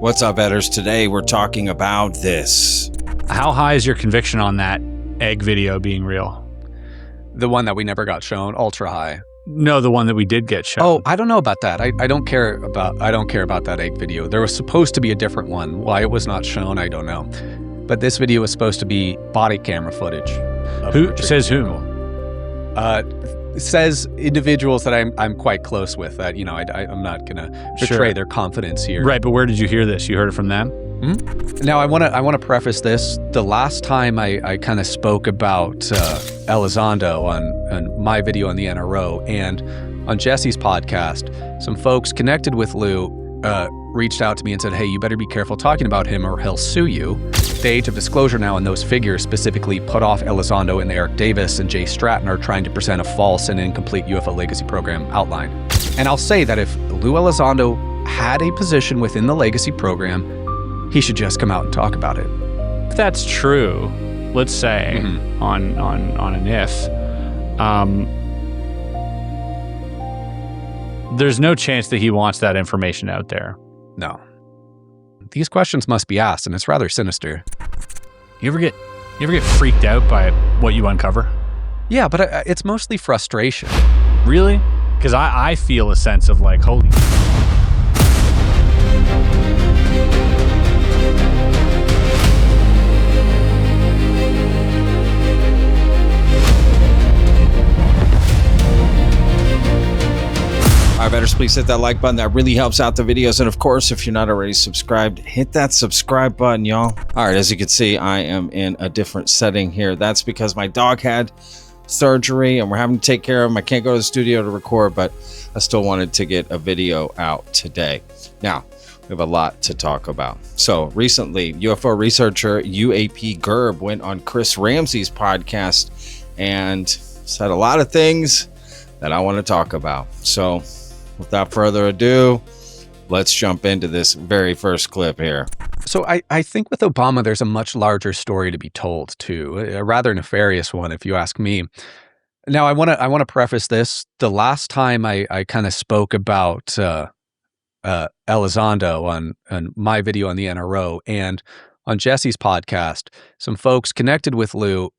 What's up, Edders? Today we're talking about this. How high is your conviction on that egg video being real? The one that we never got shown, ultra high. No, the one that we did get shown. Oh, I don't know about that. I don't care about that egg video. There was supposed to be a different one. Why it was not shown, I don't know. But this video was supposed to be body camera footage. Who says who? Says individuals that I'm quite close with. That I'm not gonna betray their confidence here. Right, but where did you hear this? You heard it from them? Now I want to preface this. The last time I kind of spoke about Elizondo on my video on the NRO and on Jesse's podcast, some folks connected with Lou reached out to me and said, "Hey, you better be careful talking about him or he'll sue you." The age of disclosure now, and those figures specifically put off Elizondo and Eric Davis and Jay Stratton are trying to present a false and incomplete UFO legacy program outline. And I'll say that if Lou Elizondo had a position within the legacy program, he should just come out and talk about it. If that's true, let's say on an if, there's no chance that he wants that information out there. No. These questions must be asked, and it's rather sinister. You ever get freaked out by what you uncover? Yeah, but it's mostly frustration. Really? Because I feel a sense of like, holy. All right, Betters, please hit that like button. That really helps out the videos. And of course, if you're not already subscribed, hit that subscribe button, y'all. All right, as you can see, I am in a different setting here. That's because my dog had surgery and we're having to take care of him. I can't go to the studio to record, but I still wanted to get a video out today. Now, we have a lot to talk about. So recently, UFO researcher UAP Gerb went on Chris Ramsey's podcast and said a lot of things that I want to talk about. So without further ado, let's jump into this very first clip here. So I think with Obama, there's a much larger story to be told too, a rather nefarious one, if you ask me. Now, I want to preface this. The last time I kind of spoke about Elizondo on my video on the NRO and on Jesse's podcast, some folks connected with Lou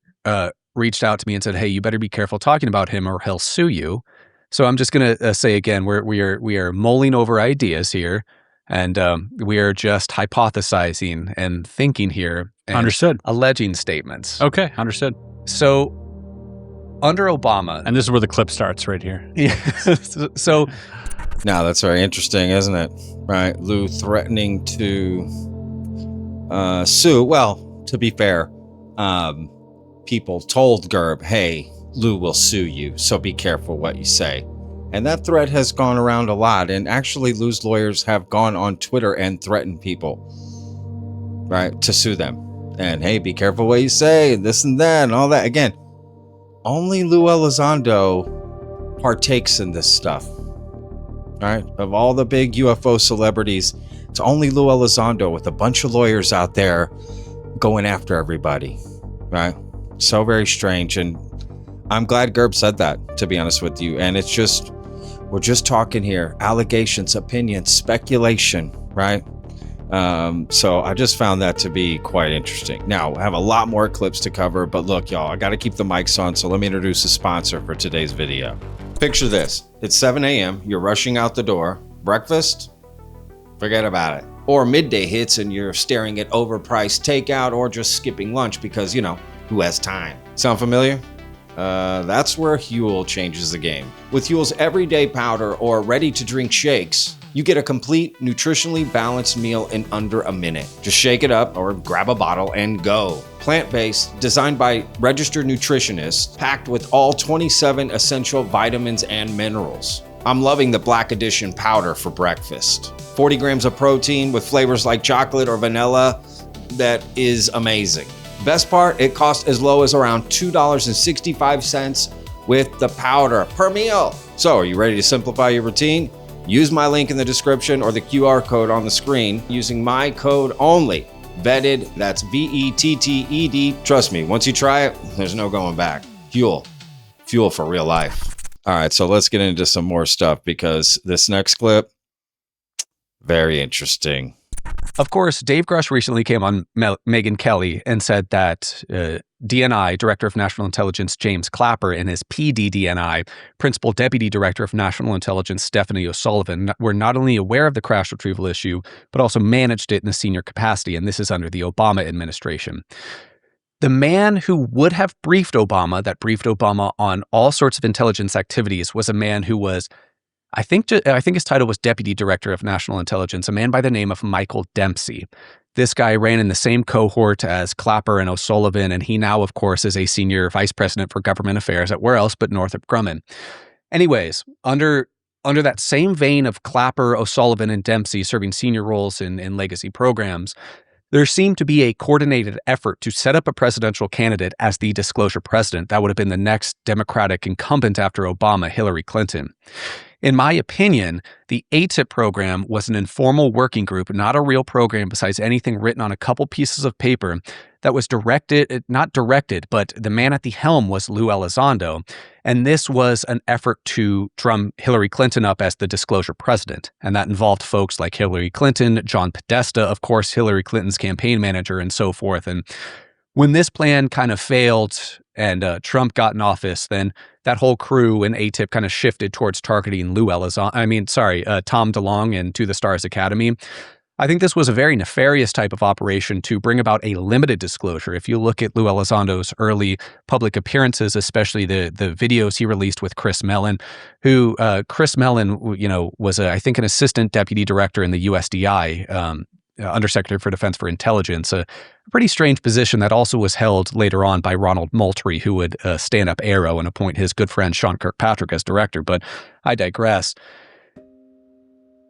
reached out to me and said, "Hey, you better be careful talking about him or he'll sue you." So I'm just going to say again, we are mulling over ideas here, and we are just hypothesizing and thinking here. And understood. Alleging statements. Okay, understood. So under Obama, and this is where the clip starts right here. Yeah. So now that's very interesting, isn't it? Right, Lou threatening to sue. Well, to be fair, people told Gerb, "Hey, Lou will sue you, so be careful what you say." And that threat has gone around a lot. And actually, Lou's lawyers have gone on Twitter and threatened people, right, to sue them. And hey, be careful what you say, and this and that, and all that. Again, only Lou Elizondo partakes in this stuff. Right? Of all the big UFO celebrities, it's only Lou Elizondo with a bunch of lawyers out there going after everybody. Right? So very strange. And I'm glad Gerb said that, to be honest with you. And it's just, we're just talking here, allegations, opinions, speculation, right? So I just found that to be quite interesting. Now, I have a lot more clips to cover, but look, y'all, I got to keep the mics on. So let me introduce the sponsor for today's video. Picture this. It's 7 a.m. You're rushing out the door. Breakfast? Forget about it. Or midday hits and you're staring at overpriced takeout or just skipping lunch because, who has time? Sound familiar? That's where Huel changes the game. With Huel's everyday powder or ready-to-drink shakes, you get a complete, nutritionally balanced meal in under a minute. Just shake it up or grab a bottle and go. Plant-based, designed by registered nutritionists, packed with all 27 essential vitamins and minerals. I'm loving the Black Edition powder for breakfast. 40 grams of protein with flavors like chocolate or vanilla. That is amazing. Best part, it costs as low as around $2.65 with the powder per meal. So are you ready to simplify your routine? Use my link in the description or the QR code on the screen using my code only. Vetted, that's VETTED. Trust me, once you try it, there's no going back. Fuel for real life. All right, so let's get into some more stuff because this next clip, very interesting. Of course, Dave Grusch recently came on Megyn Kelly and said that DNI, Director of National Intelligence James Clapper, and his PDDNI, Principal Deputy Director of National Intelligence Stephanie O'Sullivan, were not only aware of the crash retrieval issue, but also managed it in a senior capacity, and this is under the Obama administration. The man who would have briefed Obama on all sorts of intelligence activities, was a man who was, I think his title was Deputy Director of National Intelligence, a man by the name of Michael Dempsey. This guy ran in the same cohort as Clapper and O'Sullivan, and he now, of course, is a senior vice president for government affairs at where else but Northrop Grumman. Anyways, under that same vein of Clapper, O'Sullivan, and Dempsey serving senior roles in legacy programs, there seemed to be a coordinated effort to set up a presidential candidate as the disclosure president. That would have been the next Democratic incumbent after Obama, Hillary Clinton. In my opinion, the ATIP program was an informal working group, not a real program besides anything written on a couple pieces of paper that was not directed, but the man at the helm was Lou Elizondo. And this was an effort to drum Hillary Clinton up as the disclosure president. And that involved folks like Hillary Clinton, John Podesta, of course, Hillary Clinton's campaign manager, and so forth. And when this plan kind of failed and Trump got in office, then that whole crew in ATIP kind of shifted towards targeting Tom DeLonge and To the Stars Academy. I think this was a very nefarious type of operation to bring about a limited disclosure. If you look at Lou Elizondo's early public appearances, especially the videos he released with Chris Mellon, who Chris Mellon, was I think an assistant deputy director in the USDI, Undersecretary for Defense for Intelligence, a pretty strange position that also was held later on by Ronald Moultrie, who would stand up AARO and appoint his good friend Sean Kirkpatrick as director. But I digress.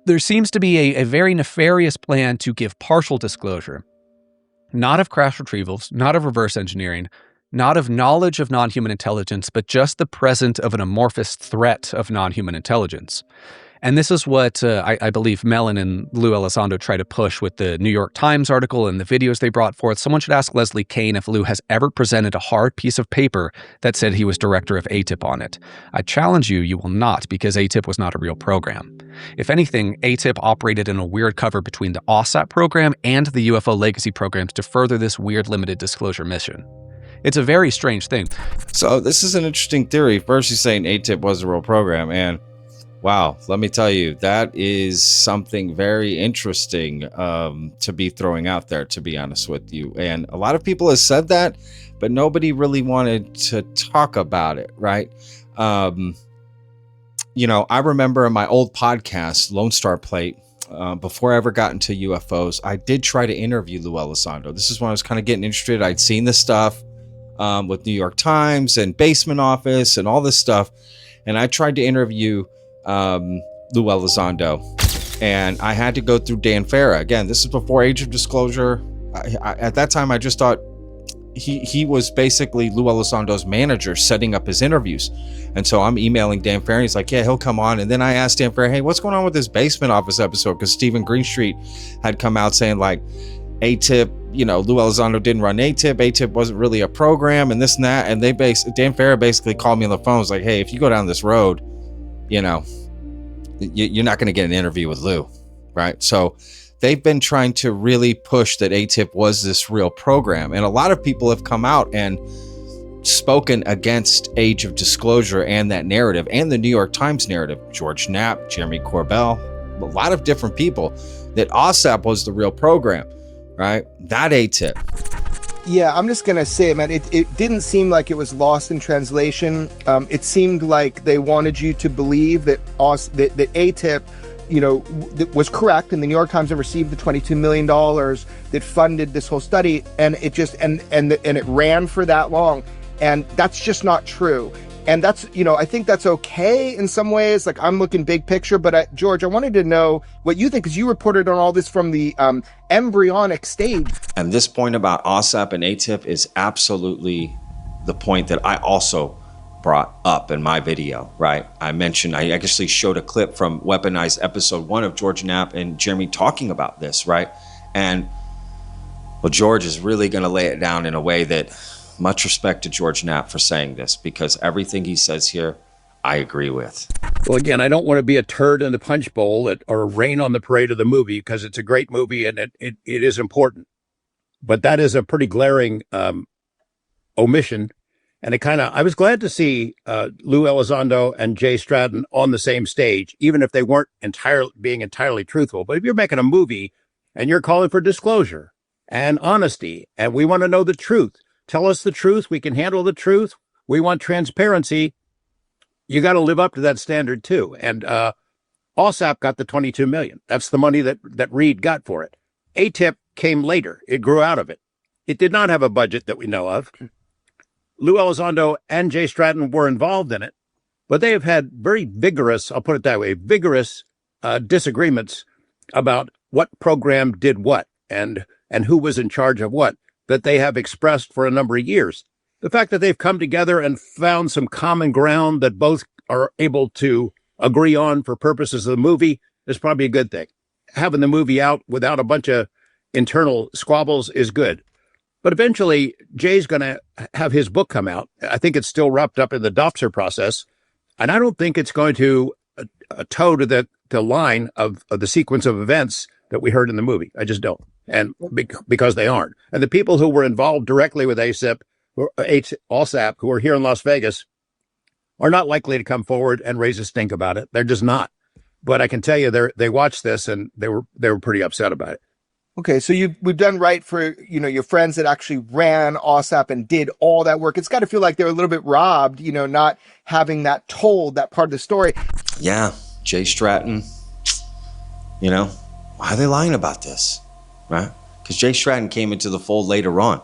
There seems to be a very nefarious plan to give partial disclosure, not of crash retrievals, not of reverse engineering, not of knowledge of non-human intelligence, but just the presence of an amorphous threat of non-human intelligence. And this is what I believe Mellon and Lou Elizondo try to push with the New York Times article and the videos they brought forth. Someone should ask Leslie Kean if Lou has ever presented a hard piece of paper that said he was director of ATIP on it. I challenge you, you will not, because ATIP was not a real program. If anything, ATIP operated in a weird cover between the AAWSAP program and the UFO legacy programs to further this weird limited disclosure mission. It's a very strange thing. So this is an interesting theory. First, you're saying ATIP was a real program, and wow, let me tell you, that is something very interesting to be throwing out there, to be honest with you. And a lot of people have said that, but nobody really wanted to talk about it, right? I remember in my old podcast, Lone Star Plate, before I ever got into UFOs, I did try to interview Lou Elizondo. This is when I was kind of getting interested. I'd seen this stuff with New York Times and Basement Office and all this stuff. And I tried to interview Lou Elizondo, and I had to go through Dan Farah. Again, this is before Age of Disclosure. At that time, I just thought he was basically Lou Elizondo's manager setting up his interviews. And so I'm emailing Dan Farah. He's like, yeah, he'll come on. And then I asked Dan Farah, hey, what's going on with this Basement Office episode? Because Stephen Greenstreet had come out saying like ATIP, Lou Elizondo didn't run ATIP. ATIP wasn't really a program and this and that. And Dan Farah basically called me on the phone. Was like, hey, if you go down this road, you're not going to get an interview with Lou, right? So they've been trying to really push that ATIP was this real program. And a lot of people have come out and spoken against Age of Disclosure and that narrative and the New York Times narrative. George Knapp, Jeremy Corbell, a lot of different people, that AAWSAP was the real program, right? Not ATIP. Yeah, I'm just going to say, man, it didn't seem like it was lost in translation. It seemed like they wanted you to believe that ATIP, was correct, and the New York Times had received the $22 million that funded this whole study, and it just and it ran for that long, and that's just not true. And that's, I think that's okay in some ways. Like, I'm looking big picture, but George, I wanted to know what you think, because you reported on all this from the embryonic stage. And this point about AAWSAP and ATIP is absolutely the point that I also brought up in my video, right? I actually showed a clip from Weaponized episode 1 of George Knapp and Jeremy talking about this, right? And, well, George is really going to lay it down in a way that, much respect to George Knapp for saying this, because everything he says here, I agree with. Well, again, I don't want to be a turd in the punch bowl or rain on the parade of the movie, because it's a great movie and it is important. But that is a pretty glaring omission. And I was glad to see Lou Elizondo and Jay Stratton on the same stage, even if they weren't being entirely truthful. But if you're making a movie and you're calling for disclosure and honesty, and we want to know the truth, tell us the truth. We can handle the truth. We want transparency. You got to live up to that standard too. And AAWSAP got the $22 million. That's the money that Reed got for it. ATIP came later. It grew out of it. It did not have a budget that we know of. Lou Elizondo and Jay Stratton were involved in it, but they have had very vigorous, I'll put it that way, vigorous disagreements about what program did what and who was in charge of what, that they have expressed for a number of years. The fact that they've come together and found some common ground that both are able to agree on for purposes of the movie is probably a good thing. Having the movie out without a bunch of internal squabbles is good. But eventually, Jay's going to have his book come out. I think it's still wrapped up in the DOPSR process. And I don't think it's going to toe to the line of the sequence of events that we heard in the movie. I just don't. And because they aren't. And the people who were involved directly with AAWSAP, who are here in Las Vegas, are not likely to come forward and raise a stink about it. They're just not. But I can tell you, they watched this and they were pretty upset about it. Okay, so we've done right for, your friends that actually ran AAWSAP and did all that work. It's got to feel like they're a little bit robbed, not having that part of the story. Yeah, Jay Stratton, why are they lying about this, right? Because Jay Stratton came into the fold later on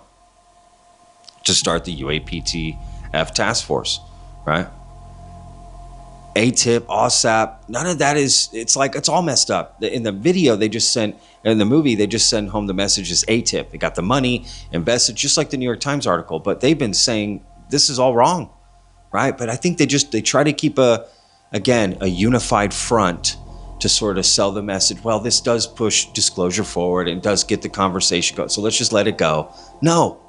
to start the UAPTF task force, right? ATIP, AAWSAP, none of that it's all messed up. In the video in the movie, they just send home the message as ATIP. They got the money invested, just like the New York Times article, but they've been saying this is all wrong, right? But I think they try to keep a unified front to sort of sell the message. Well, this does push disclosure forward and does get the conversation going. So let's just let it go. No,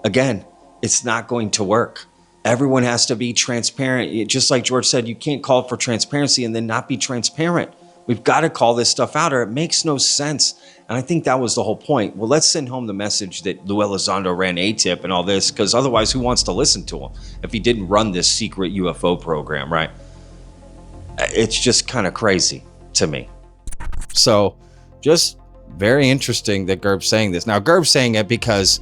again, it's not going to work. Everyone has to be transparent. Just like George said, you can't call for transparency and then not be transparent. We've got to call this stuff out or it makes no sense. And I think that was the whole point. Well, let's send home the message that Lou Elizondo ran ATIP and all this, because otherwise who wants to listen to him if he didn't run this secret UFO program, right? It's just kind of crazy to me. So just very interesting that Gerb's saying this. Now, Gerb's saying it because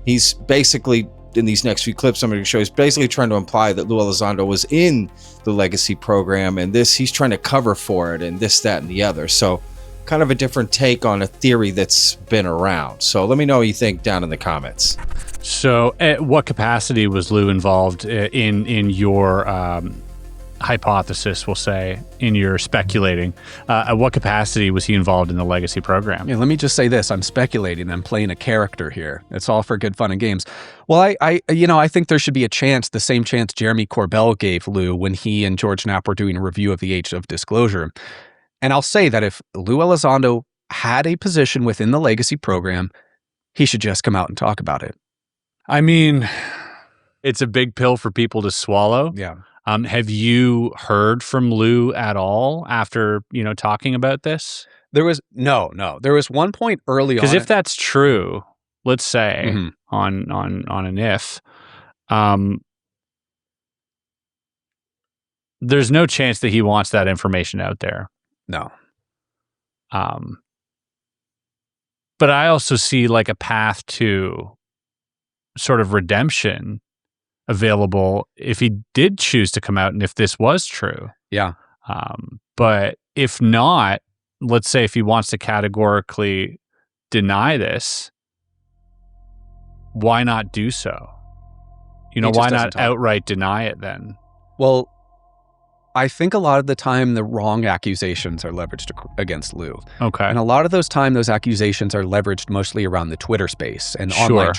he's basically, in these next few clips I'm going to show, he's basically trying to imply that Lou Elizondo was in the Legacy program and he's trying to cover for it and this, that, and the other. So kind of a different take on a theory that's been around. So let me know what you think down in the comments. So at what capacity was Lou involved in your hypothesis, we'll say, in your speculating? At what capacity was he involved in the Legacy program? Yeah, let me just say this. I'm speculating. I'm playing a character here. It's all for good fun and games. Well, I think there should be a chance, the same chance Jeremy Corbell gave Lou when he and George Knapp were doing a review of the Age of Disclosure. And I'll say that if Lou Elizondo had a position within the Legacy program, he should just come out and talk about it. I mean, it's a big pill for people to swallow. Yeah. Have you heard from Lou at all after, talking about this? There was no. There was one point early on. Because if that's true, let's say on an if, there's no chance that he wants that information out there. No. But I also see like a path to sort of redemption available if he did choose to come out and if this was true. Yeah. But if not, let's say if he wants to categorically deny this, why not do so? Why not outright deny it then? Well, I think a lot of the time the wrong accusations are leveraged against Lou. Okay. And a lot of those accusations are leveraged mostly around the Twitter space and online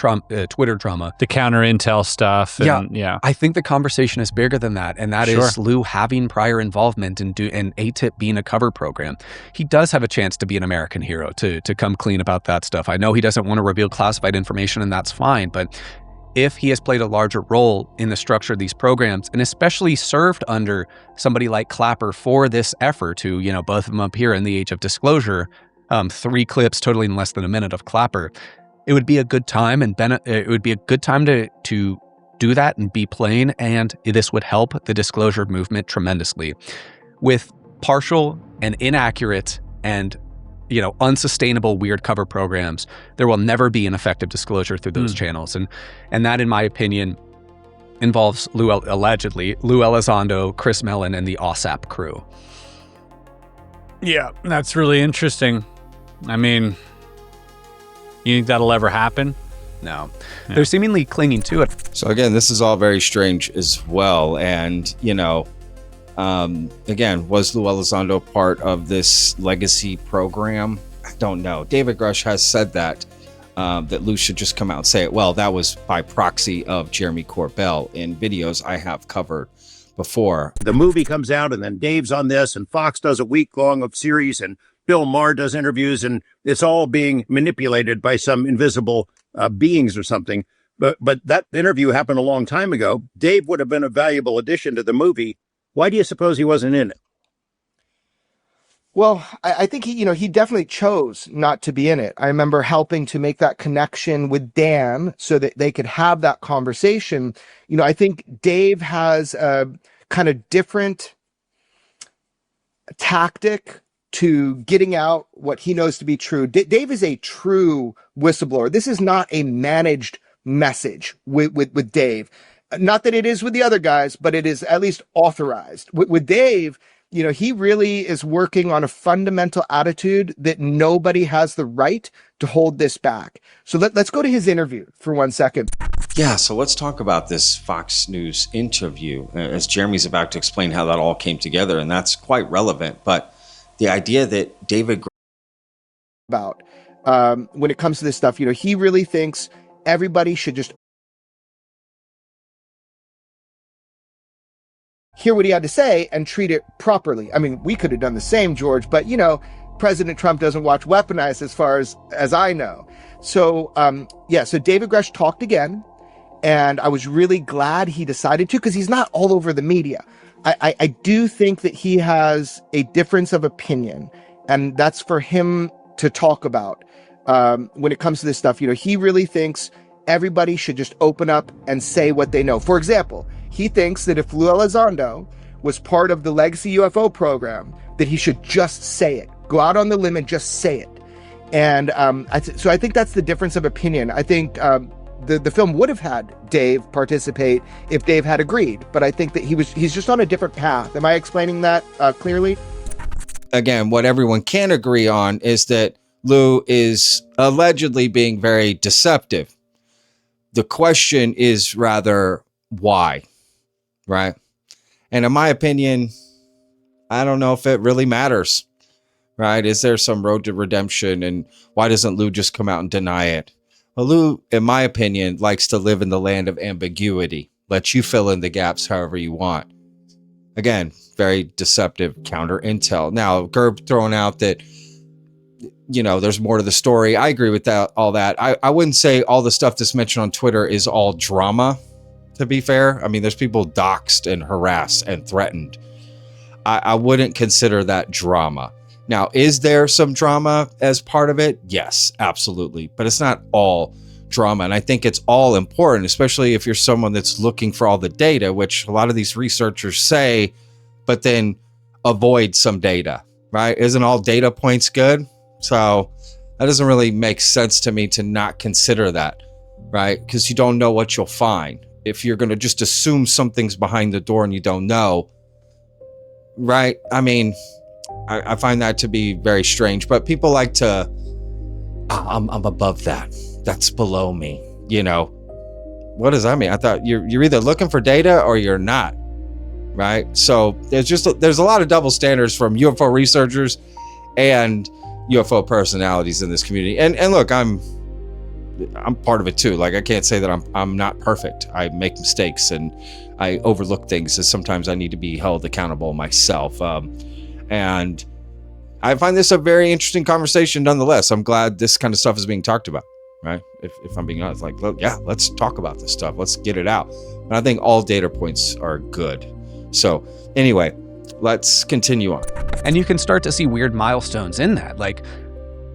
Twitter drama. The counter intel stuff. And, yeah. I think the conversation is bigger than that. And that is Lou having prior involvement and ATIP being a cover program. He does have a chance to be an American hero, to come clean about that stuff. I know he doesn't want to reveal classified information, and that's fine, but if he has played a larger role in the structure of these programs, and especially served under somebody like Clapper for this effort to, both of them appear in the Age of Disclosure, 3 clips totaling less than a minute of Clapper, it would be a good time, and it would be a good time to do that and be plain, and this would help the disclosure movement tremendously. With partial and inaccurate and unsustainable weird cover programs, there will never be an effective disclosure through those channels. And that, in my opinion, involves allegedly Lou Elizondo, Chris Mellon, and the AAWSAP crew. Yeah, that's really interesting. I mean, you think that'll ever happen? No. Yeah. They're seemingly clinging to it. So again, this is all very strange as well. And, again, was Lou Elizondo part of this legacy program? I don't know. David Grusch has said that Lou should just come out and say it. Well, that was by proxy of Jeremy Corbell in videos I have covered before. The movie comes out, and then Dave's on this, and Fox does a week-long of series, and Bill Maher does interviews, and it's all being manipulated by some invisible beings or something. But that interview happened a long time ago. Dave would have been a valuable addition to the movie. Why do you suppose he wasn't in it? Well, I think he definitely chose not to be in it. I remember helping to make that connection with Dan so that they could have that conversation. I think Dave has a kind of different tactic to getting out what he knows to be true. Dave is a true whistleblower. This is not a managed message with Dave. Not that it is with the other guys, but it is at least authorized. With Dave, he really is working on a fundamental attitude that nobody has the right to hold this back. So let's go to his interview for 1 second. Yeah, so let's talk about this Fox News interview, as Jeremy's about to explain how that all came together, and that's quite relevant. But the idea that David about when it comes to this stuff, he really thinks everybody should just hear what he had to say and treat it properly. I mean, we could have done the same, George, but President Trump doesn't watch Weaponized as far as I know. So, so David Grusch talked again, and I was really glad he decided to, because he's not all over the media. I do think that he has a difference of opinion, and that's for him to talk about. When it comes to this stuff, he really thinks everybody should just open up and say what they know. For example, he thinks that if Lou Elizondo was part of the legacy UFO program, that he should just say it. Go out on the limb and just say it. And so I think that's the difference of opinion. I think the film would have had Dave participate if Dave had agreed, but I think that he's just on a different path. Am I explaining that clearly? Again, what everyone can agree on is that Lou is allegedly being very deceptive. The question is rather why, right? And in my opinion, I don't know if it really matters, right? Is there some road to redemption, and why doesn't Lou just come out and deny it? Well, Lou, in my opinion, likes to live in the land of ambiguity. Let you fill in the gaps however you want. Again, very deceptive counter intel. Now, Gerb throwing out that, there's more to the story. I agree with that. All that. I wouldn't say all the stuff that's mentioned on Twitter is all drama, to be fair. I mean, there's people doxxed and harassed and threatened. I wouldn't consider that drama. Now, is there some drama as part of it? Yes, absolutely. But it's not all drama. And I think it's all important, especially if you're someone that's looking for all the data, which a lot of these researchers say, but then avoid some data, right? Isn't all data points good? So that doesn't really make sense to me to not consider that, right? Because you don't know what you'll find. If you're going to just assume something's behind the door and you don't know, right? I mean, I find that to be very strange, but people like to, I'm above that. That's below me. What does that mean? I thought you're either looking for data or you're not, right? So there's a lot of double standards from UFO researchers and UFO personalities in this community. And look, I'm part of it too. Like, I can't say that I'm not perfect. I make mistakes and I overlook things, and sometimes I need to be held accountable myself. And I find this a very interesting conversation nonetheless. I'm glad this kind of stuff is being talked about. right? If I'm being honest, like, look, yeah, let's talk about this stuff. Let's get it out. And I think all data points are good. So anyway, let's continue on. And you can start to see weird milestones in that. Like,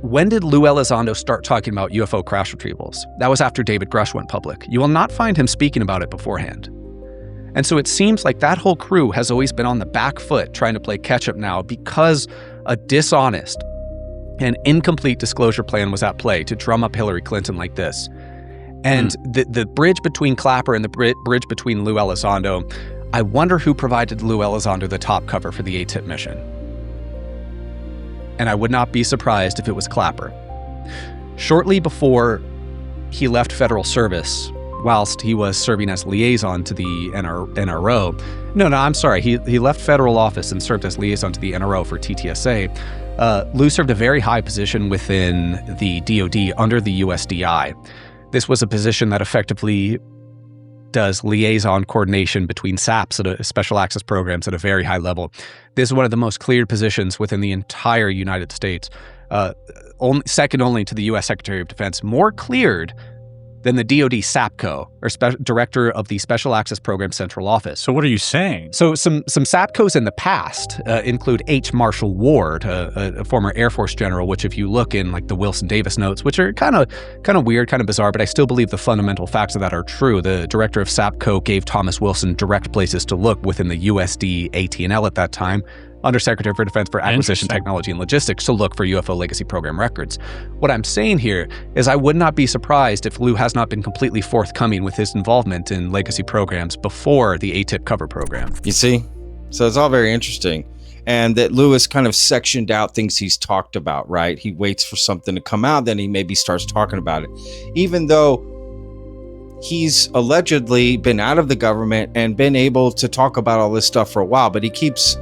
when did Lou Elizondo start talking about UFO crash retrievals? That was after David Grusch went public. You will not find him speaking about it beforehand. And so it seems like that whole crew has always been on the back foot trying to play catch up now because a dishonest and incomplete disclosure plan was at play to drum up Hillary Clinton like this. And the bridge between Clapper and the bridge between Lou Elizondo, I wonder who provided Lou Elizondo the top cover for the ATIP mission. And I would not be surprised if it was Clapper. Shortly before he left federal service, whilst he was serving as liaison to the NRO. No, I'm sorry. He left federal office and served as liaison to the NRO for TTSA. Lou served a very high position within the DoD under the USDI. This was a position that effectively does liaison coordination between SAPs, special access programs, at a very high level. This is one of the most cleared positions within the entire United States, second only to the U.S. Secretary of Defense, more cleared than the DoD SAPCO, or Director of the Special Access Program Central Office. So what are you saying? So some SAPCOs in the past include H. Marshall Ward, a former Air Force general, which if you look in like the Wilson Davis notes, which are kind of weird, kind of bizarre, but I still believe the fundamental facts of that are true. The director of SAPCO gave Thomas Wilson direct places to look within the USD AT&L at that time, Undersecretary for Defense for Acquisition, Technology, and Logistics, to look for UFO legacy program records. What I'm saying here is I would not be surprised if Lou has not been completely forthcoming with his involvement in legacy programs before the ATIP cover program. You see? So it's all very interesting. And that Lou has kind of sectioned out things he's talked about, right? He waits for something to come out, then he maybe starts talking about it. Even though he's allegedly been out of the government and been able to talk about all this stuff for a while, but he keeps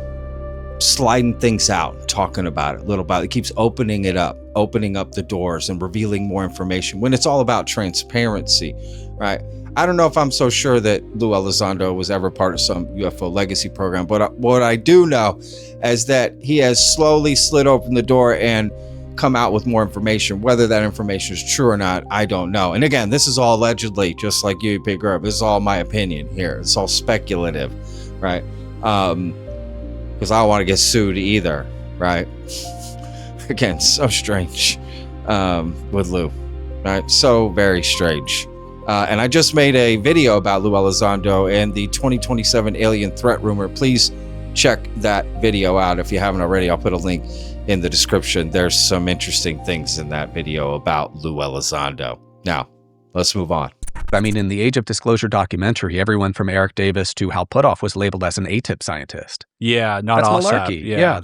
sliding things out, talking about it little by little. It keeps opening up the doors and revealing more information when it's all about transparency, right? I don't know if I'm so sure that Lou Elizondo was ever part of some UFO legacy program, but what I do know is that he has slowly slid open the door and come out with more information. Whether that information is true or not, I don't know. And again, this is all allegedly, just like UAP Gerb. This is all my opinion here. It's all speculative, right? Because I don't want to get sued either, right? Again, so strange with Lou, right? So very strange. And I just made a video about Lou Elizondo and the 2027 alien threat rumor. Please check that video out if you haven't already. I'll put a link in the description. There's some interesting things in that video about Lou Elizondo. Now, let's move on. I mean, in the Age of Disclosure documentary, everyone from Eric Davis to Hal Puthoff was labeled as an ATIP scientist. Yeah, not That's AAWSAP. malarkey. Yeah,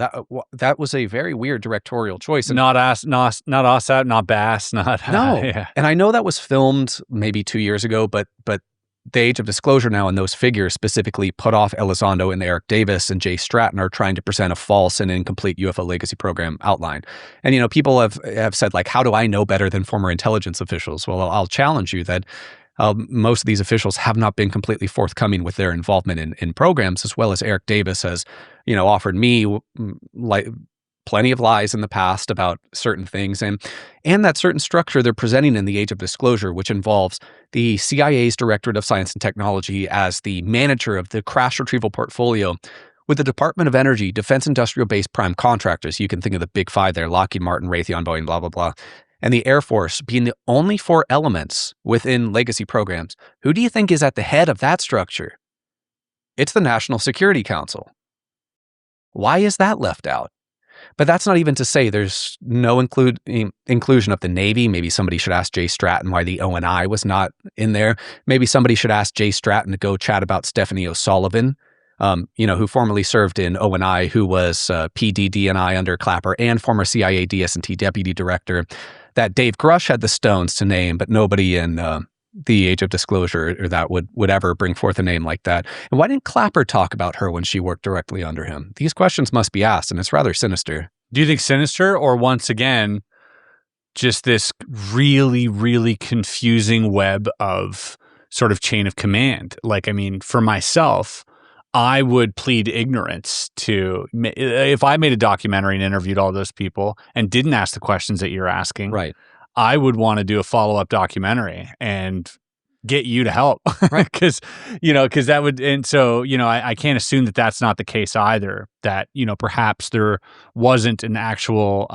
that was a very weird directorial choice. And not AAWSAP, not Bass, not no. Yeah. And I know that was filmed maybe 2 years ago, but the Age of Disclosure now and those figures, specifically Puthoff, Elizondo, and Eric Davis and Jay Stratton, are trying to present a false and incomplete UFO legacy program outline. And, you know, people have said, like, how do I know better than former intelligence officials? Well, I'll challenge you that most of these officials have not been completely forthcoming with their involvement in programs, as well as Eric Davis has, you know, offered me like plenty of lies in the past about certain things, and that certain structure they're presenting in the Age of Disclosure, which involves the CIA's Directorate of Science and Technology as the manager of the crash retrieval portfolio, with the Department of Energy, defense industrial base prime contractors. You can think of the big five there: Lockheed Martin, Raytheon, Boeing, blah, blah, blah. And the Air Force being the only four elements within legacy programs. Who do you think is at the head of that structure? It's the National Security Council. Why is that left out? But that's not even to say there's no inclusion of the Navy. Maybe somebody should ask Jay Stratton why the ONI was not in there. Maybe somebody should ask Jay Stratton to go chat about Stephanie O'Sullivan, who formerly served in ONI, who was PD/DNI under Clapper and former CIA DS&T deputy director, that Dave Grusch had the stones to name, but nobody in the Age of Disclosure or that would ever bring forth a name like that. And why didn't Clapper talk about her when she worked directly under him? These questions must be asked, and it's rather sinister. Do you think sinister, or once again, just this really, really confusing web of sort of chain of command? Like, I mean, for myself, I would plead ignorance to, if I made a documentary and interviewed all those people and didn't ask the questions that you're asking. Right. I would want to do a follow-up documentary and get you to help. Right. Because that would, and so, I can't assume that that's not the case either, that, perhaps there wasn't an actual,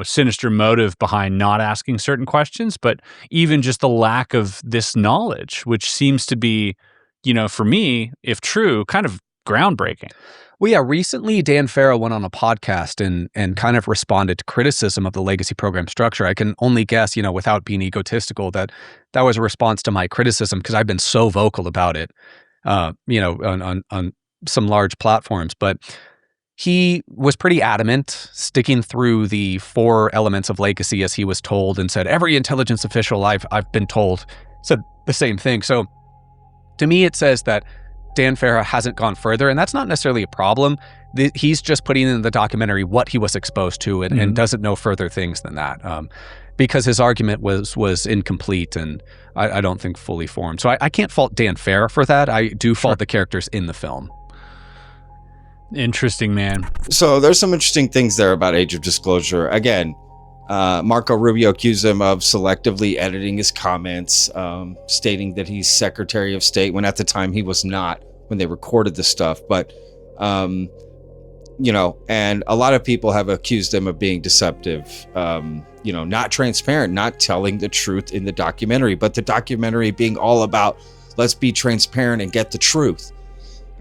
sinister motive behind not asking certain questions, but even just the lack of this knowledge, which seems to be, for me, if true, kind of groundbreaking. Well, yeah, recently Dan Farrow went on a podcast and kind of responded to criticism of the legacy program structure. I can only guess, without being egotistical, that was a response to my criticism, because I've been so vocal about it, on some large platforms. But he was pretty adamant, sticking through the 4 elements of legacy as he was told, and said every intelligence official I've been told said the same thing. So to me, it says that Dan Farrow hasn't gone further, and that's not necessarily a problem. He's just putting in the documentary what he was exposed to, and doesn't know further things than that, because his argument was incomplete and I don't think fully formed. So I can't fault Dan Farrow for that. I do fault the characters in the film. Interesting, man. So there's some interesting things there about Age of Disclosure. Again, Marco Rubio accused him of selectively editing his comments, stating that he's Secretary of State, when at the time he was not, when they recorded the stuff. But, and a lot of people have accused him of being deceptive, not transparent, not telling the truth in the documentary, but the documentary being all about, let's be transparent and get the truth.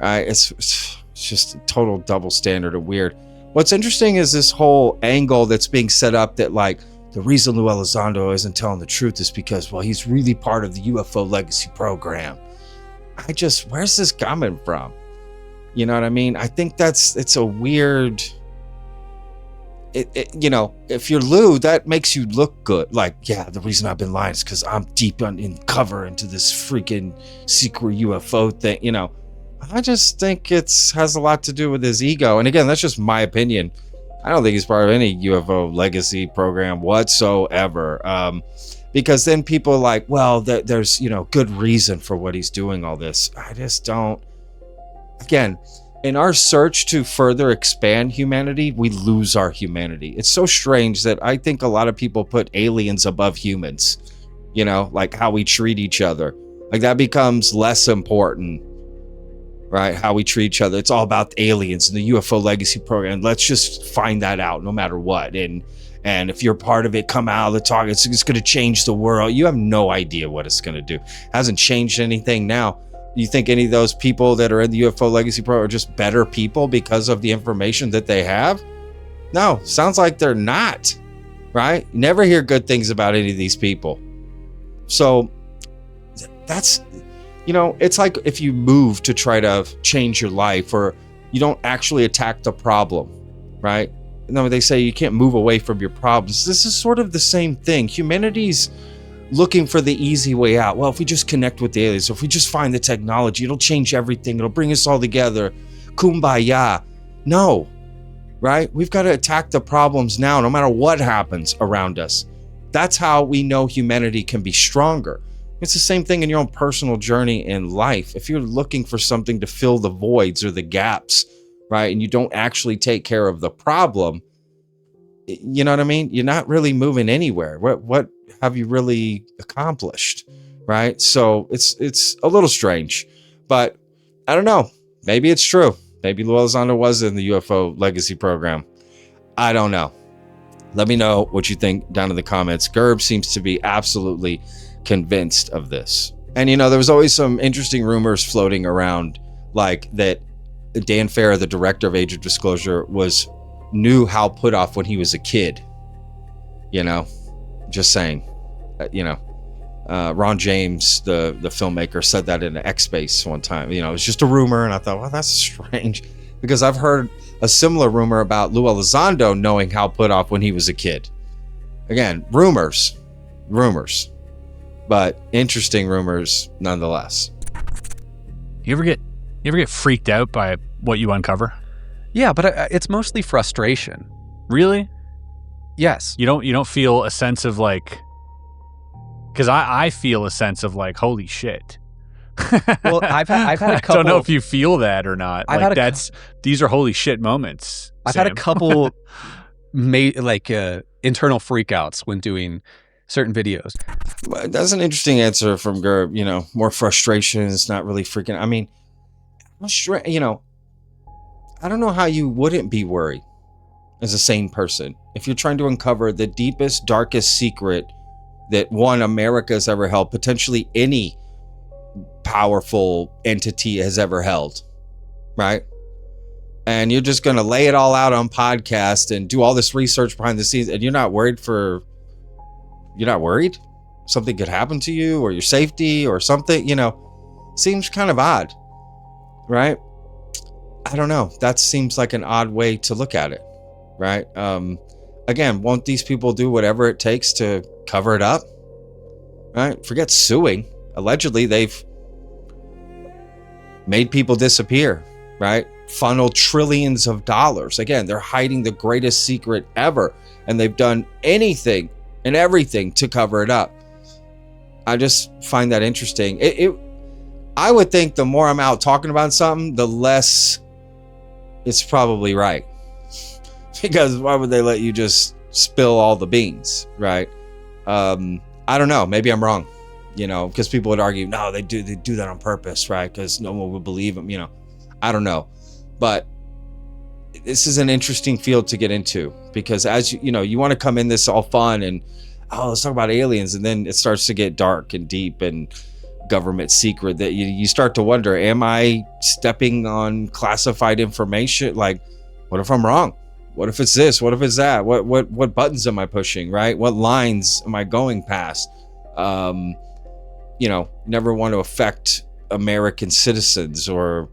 It's just a total double standard and weird. What's interesting is this whole angle that's being set up that, like, the reason Lou Elizondo isn't telling the truth is because, well, he's really part of the UFO legacy program. Where's this coming from? You know what I mean? I think it's a weird, if you're Lou, that makes you look good. Like, yeah, the reason I've been lying is because I'm deep in cover into this freaking secret UFO thing, I just think has a lot to do with his ego. And again, that's just my opinion. I don't think he's part of any UFO legacy program whatsoever. Because then people are like, well, there's, good reason for what he's doing all this. I just don't. Again, in our search to further expand humanity, we lose our humanity. It's so strange that I think a lot of people put aliens above humans, like how we treat each other. Like that becomes less important. Right, how we treat each other. It's all about the aliens and the UFO legacy program. Let's just find that out no matter what. And if you're part of it, come out of the talk. It's going to change the world. You have no idea what it's going to do. It hasn't changed anything now. You think any of those people that are in the UFO legacy program are just better people because of the information that they have? No, sounds like they're not. Right? You never hear good things about any of these people. So that's... it's like if you move to try to change your life, or you don't actually attack the problem, right? They say you can't move away from your problems. This is sort of the same thing. Humanity's looking for the easy way out. Well, if we just connect with the aliens, if we just find the technology, it'll change everything. It'll bring us all together. Kumbaya. No, right? We've got to attack the problems now, no matter what happens around us. That's how we know humanity can be stronger. It's the same thing in your own personal journey in life. If you're looking for something to fill the voids or the gaps, right, and you don't actually take care of the problem, you know what I mean? You're not really moving anywhere. What have you really accomplished, right? So it's a little strange, but I don't know. Maybe it's true. Maybe Lou Elizondo was in the UFO legacy program. I don't know. Let me know what you think down in the comments. Gerb seems to be absolutely convinced of this. And there was always some interesting rumors floating around, like that Dan Farrow, the director of Age of Disclosure, knew Hal Puthoff when he was a kid. Just saying. Ron James, the filmmaker, said that in X-Space one time. It was just a rumor, and I thought, well, that's strange, because I've heard a similar rumor about Lou Elizondo knowing Hal Puthoff when he was a kid. Again, rumors, but interesting rumors nonetheless. You ever get freaked out by what you uncover? Yeah, but it's mostly frustration. Really? Yes. You don't feel a sense of like, because I feel a sense of like, holy shit. Well, I've had a couple. I don't know if you feel that or not. These are holy shit moments. I've had a couple internal freakouts when doing certain videos. That's an interesting answer from Gerb. You know, more frustrations, not really freaking. I mean, you know, I don't know how you wouldn't be worried as a sane person if you're trying to uncover the deepest, darkest secret that America's ever held, potentially any powerful entity has ever held, right? And you're just going to lay it all out on podcast and do all this research behind the scenes, and you're not worried something could happen to you or your safety or something, you know, seems kind of odd, right? I don't know. That seems like an odd way to look at it, right? Again, won't these people do whatever it takes to cover it up, right? Forget suing. Allegedly, they've made people disappear, right? Funneled trillions of dollars. Again, they're hiding the greatest secret ever, and they've done anything and everything to cover it up. I just find that interesting. I would think the more I'm out talking about something, the less it's probably right. Because why would they let you just spill all the beans, right? I don't know. Maybe I'm wrong, you know, because people would argue, no, they do that on purpose, right? Because no one would believe them, you know. I don't know. But this is an interesting field to get into, because as you know, you want to come in this all fun and, oh, let's talk about aliens. And then it starts to get dark and deep and government secret that you start to wonder, am I stepping on classified information? Like, what if I'm wrong? What if it's this? What if it's that? What buttons am I pushing, right? What lines am I going past? You know, never want to affect American citizens or,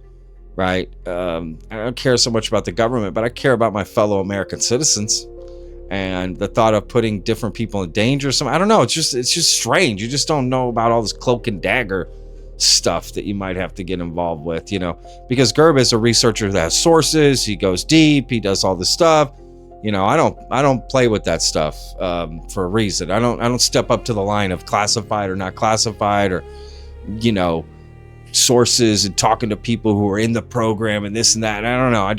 right? I don't care so much about the government, but I care about my fellow American citizens. And the thought of putting different people in danger, I don't know. It's just strange. You just don't know about all this cloak and dagger stuff that you might have to get involved with, you know, because Gerb is a researcher that has sources. He goes deep. He does all this stuff. You know, I don't play with that stuff for a reason. I don't step up to the line of classified or not classified, or, you know, sources and talking to people who are in the program and this and that. I don't know. I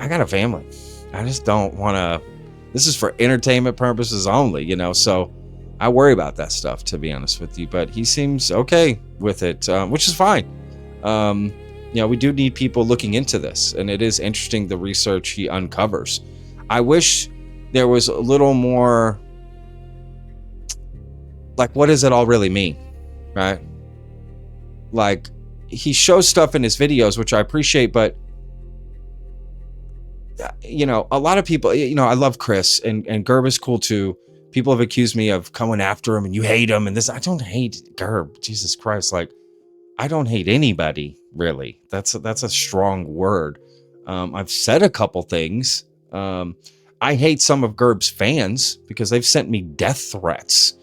got a family. I just don't want to. This is for entertainment purposes only, you know. So I worry about that stuff, to be honest with you. But he seems okay with it, which is fine. You know, we do need people looking into this, and it is interesting the research he uncovers. I wish there was a little more. Like, what does it all really mean, right? Like, he shows stuff in his videos, which I appreciate, but. You know, a lot of people, you know, I love Chris and Gerb is cool too. People have accused me of coming after him and you hate him and this. I don't hate Gerb. Jesus Christ. Like, I don't hate anybody, really. That's a strong word. I've said a couple things. I hate some of Gerb's fans because they've sent me death threats,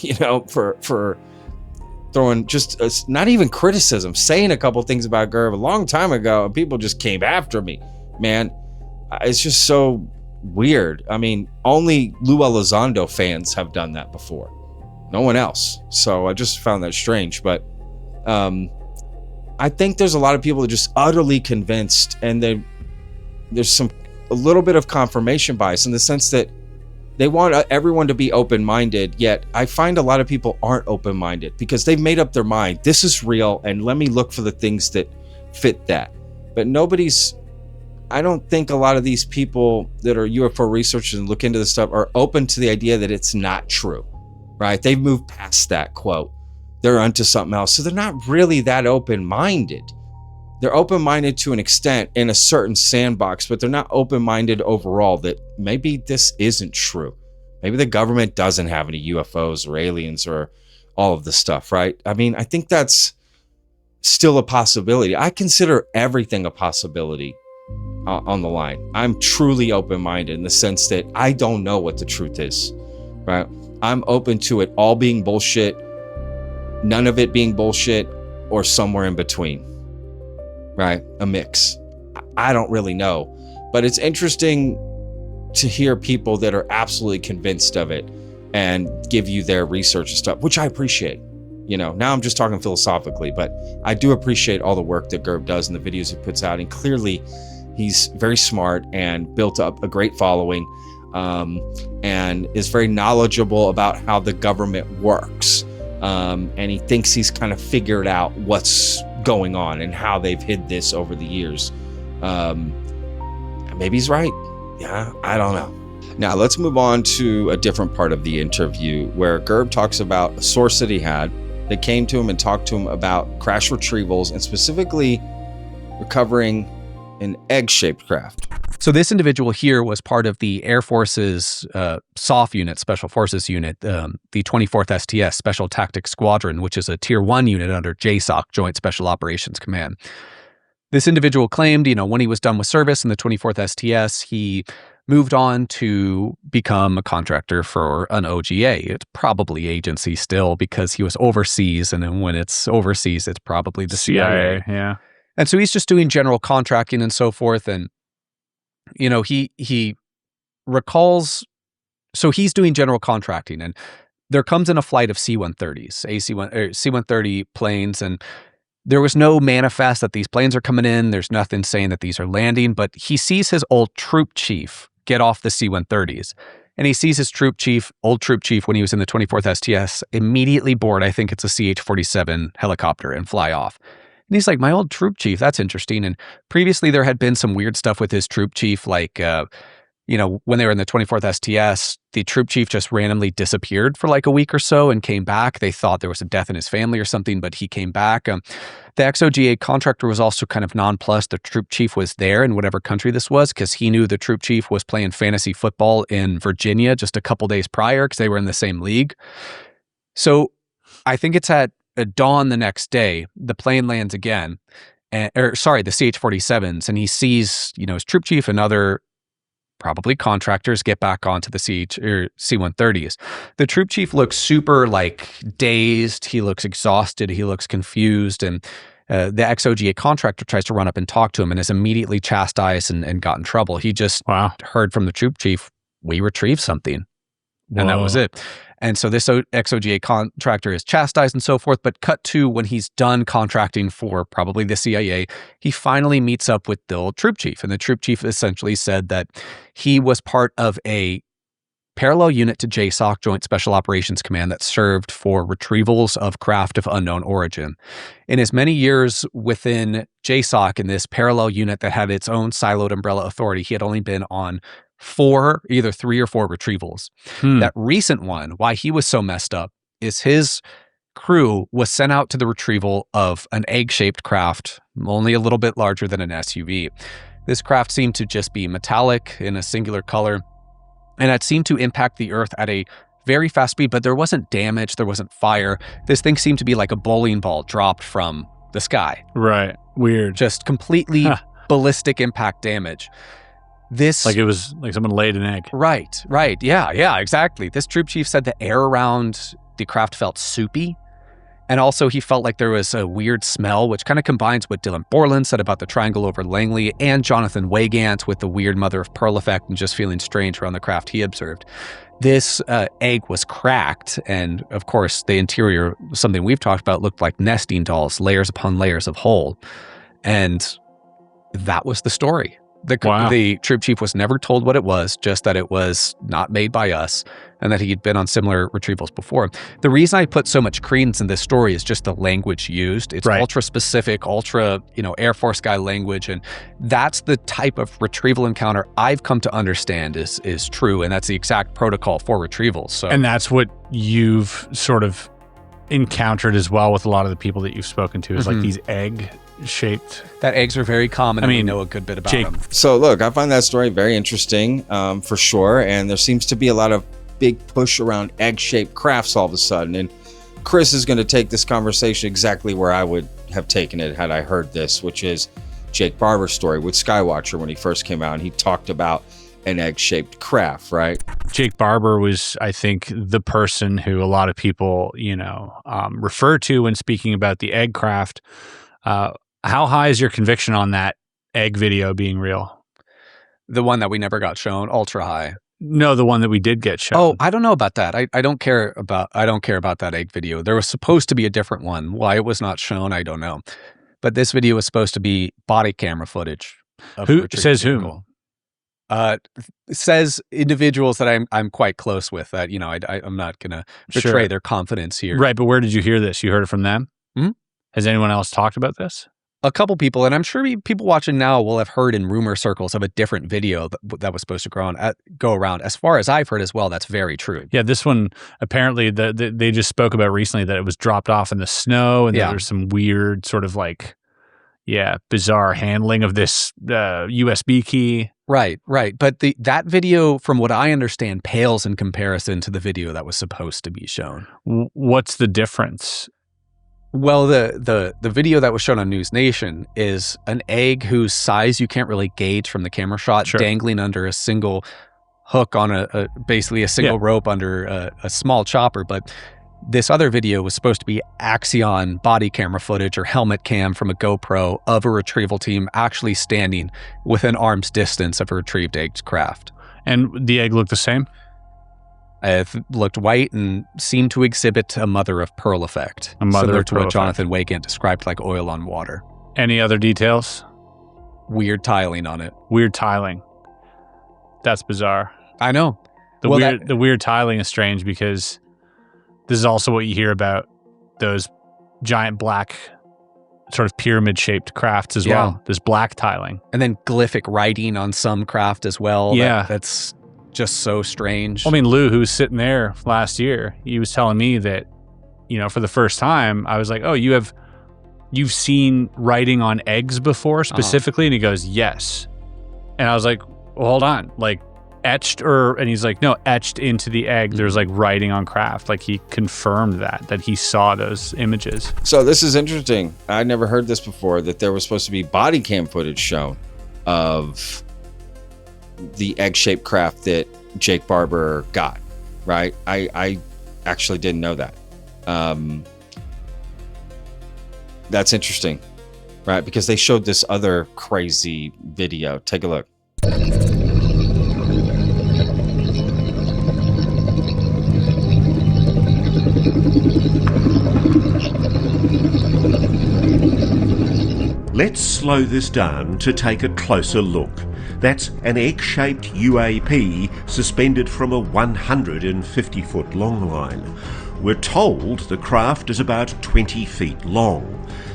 you know, for throwing just not even criticism, saying a couple things about Gerb a long time ago, and people just came after me, man. It's just so weird. I mean, only Lou Elizondo fans have done that before. No one else. So I just found that strange. But I think there's a lot of people that are just utterly convinced, and there's a little bit of confirmation bias in the sense that they want everyone to be open-minded, yet I find a lot of people aren't open-minded because they've made up their mind. This is real, and let me look for the things that fit that. But I don't think a lot of these people that are UFO researchers and look into this stuff are open to the idea that it's not true, right? They've moved past that quote. They're onto something else. So they're not really that open-minded. They're open-minded to an extent in a certain sandbox, but they're not open-minded overall that maybe this isn't true. Maybe the government doesn't have any UFOs or aliens or all of this stuff, right? I mean, I think that's still a possibility. I consider everything a possibility on the line. I'm truly open-minded in the sense that I don't know what the truth is, right? I'm open to it all being bullshit, none of it being bullshit, or somewhere in between, right? A mix. I don't really know, but it's interesting to hear people that are absolutely convinced of it and give you their research and stuff, which I appreciate. You know, now I'm just talking philosophically, but I do appreciate all the work that Gerb does and the videos he puts out, and clearly He's very smart and built up a great following, and is very knowledgeable about how the government works. And he thinks he's kind of figured out what's going on and how they've hid this over the years. Maybe he's right. Yeah, I don't know. Now let's move on to a different part of the interview where Gerb talks about a source that he had that came to him and talked to him about crash retrievals and specifically recovering an egg-shaped craft. So this individual here was part of the Air Force's SOF unit, Special Forces unit, the 24th STS, Special Tactics Squadron, which is a Tier 1 unit under JSOC, Joint Special Operations Command. This individual claimed, when he was done with service in the 24th STS, he moved on to become a contractor for an OGA. It's probably agency still because he was overseas, and then when it's overseas, it's probably the CIA. Yeah. And so he's just doing general contracting and so forth. And, he recalls, so he's doing general contracting, and there comes in a flight of C-130s, C-130 planes, and there was no manifest that these planes are coming in. There's nothing saying that these are landing, but he sees his old troop chief get off the C-130s. And he sees his old troop chief, when he was in the 24th STS, immediately board, I think it's a CH-47 helicopter, and fly off. And he's like, my old troop chief, that's interesting. And previously there had been some weird stuff with his troop chief, like, when they were in the 24th STS, the troop chief just randomly disappeared for like a week or so and came back. They thought there was a death in his family or something, but he came back. The XOGA contractor was also kind of nonplussed. The troop chief was there in whatever country this was, because he knew the troop chief was playing fantasy football in Virginia just a couple days prior because they were in the same league. So I think it's at dawn the next day, the plane lands again, the CH-47s, and he sees, his troop chief and other probably contractors get back onto the C-130s. The troop chief looks super dazed. He looks exhausted. He looks confused. And the XOGA contractor tries to run up and talk to him and is immediately chastised and got in trouble. He just heard from the troop chief, we retrieved something. Whoa. And that was it. And so this XOGA contractor is chastised and so forth, but cut to when he's done contracting for probably the CIA, he finally meets up with the old troop chief. And the troop chief essentially said that he was part of a parallel unit to JSOC, Joint Special Operations Command, that served for retrievals of craft of unknown origin. In his many years within JSOC, in this parallel unit that had its own siloed umbrella authority, he had only been on either 3 or 4 retrievals. That recent one, why he was so messed up, is his crew was sent out to the retrieval of an egg-shaped craft, only a little bit larger than an SUV. This craft seemed to just be metallic in a singular color, and it seemed to impact the Earth at a very fast speed, but there wasn't damage, there wasn't fire. This thing seemed to be like a bowling ball dropped from the sky. Right. Weird. Just completely ballistic impact damage. It was like someone laid an egg. Right. Yeah, exactly. This troop chief said the air around the craft felt soupy. And also he felt like there was a weird smell, which kind of combines what Dylan Borland said about the triangle over Langley and Jonathan Wygant with the weird mother of pearl effect and just feeling strange around the craft he observed. This egg was cracked. And of course, the interior, something we've talked about, looked like nesting dolls, layers upon layers of hole. And that was the story. The troop chief was never told what it was, just that it was not made by us and that he had been on similar retrievals before. The reason I put so much credence in this story is just the language used. It's ultra specific, ultra, Air Force guy language. And that's the type of retrieval encounter I've come to understand is true. And that's the exact protocol for retrievals. So, and that's what you've sort of encountered as well with a lot of the people that you've spoken to, is like these egg-shaped. That eggs are very common. I mean, we know a good bit about them. So look, I find that story very interesting, for sure. And there seems to be a lot of big push around egg-shaped crafts all of a sudden. And Chris is going to take this conversation exactly where I would have taken it had I heard this, which is Jake Barber's story with Skywatcher when he first came out. And he talked about an egg-shaped craft, right? Jake Barber was, I think, the person who a lot of people, refer to when speaking about the egg craft. How high is your conviction on that egg video being real? The one that we never got shown, ultra high. No, the one that we did get shown. Oh, I don't know about that. I don't care about that egg video. There was supposed to be a different one. Why it was not shown, I don't know. But this video was supposed to be body camera footage of Who retrieved says vehicle. Says individuals that I'm quite close with. That I'm not gonna betray Sure. their confidence here. Right, but where did you hear this? You heard it from them? Mhm. Has anyone else talked about this? A couple people, and I'm sure people watching now will have heard in rumor circles of a different video that was supposed to go around. As far as I've heard as well, that's very true. Yeah, this one apparently they just spoke about recently that it was dropped off in the snow, and Yeah. there's some weird sort of bizarre handling of this USB key. Right. But that video, from what I understand, pales in comparison to the video that was supposed to be shown. What's the difference? Well, the video that was shown on News Nation is an egg whose size you can't really gauge from the camera shot, Sure. dangling under a single hook on basically a single rope under a small chopper. But this other video was supposed to be Axion body camera footage or helmet cam from a GoPro of a retrieval team actually standing within arm's distance of a retrieved egg's craft. And the egg looked the same? It looked white and seemed to exhibit a mother of pearl effect, similar to what Jonathan Waygant described like oil on water. Any other details? Weird tiling on it. Weird tiling. That's bizarre. I know. The weird tiling is strange because this is also what you hear about those giant black sort of pyramid-shaped crafts as well. This black tiling. And then glyphic writing on some craft as well. Yeah. That's just so strange. I mean, Lou, who was sitting there last year, he was telling me that, for the first time, I was like, oh, you've seen writing on eggs before specifically? And he goes, yes. And I was like, well, hold on. Like, etched and he's like, no, etched into the egg. There's like writing on craft. Like, he confirmed that he saw those images. So this is interesting. I never heard this before, that there was supposed to be body cam footage shown of the egg-shaped craft that Jake Barber got, right? I actually didn't know that. That's interesting, right? Because they showed this other crazy video. Take a look. Let's slow this down to take a closer look. That's an egg-shaped UAP suspended from a 150-foot long line. We're told the craft is about 20 feet long.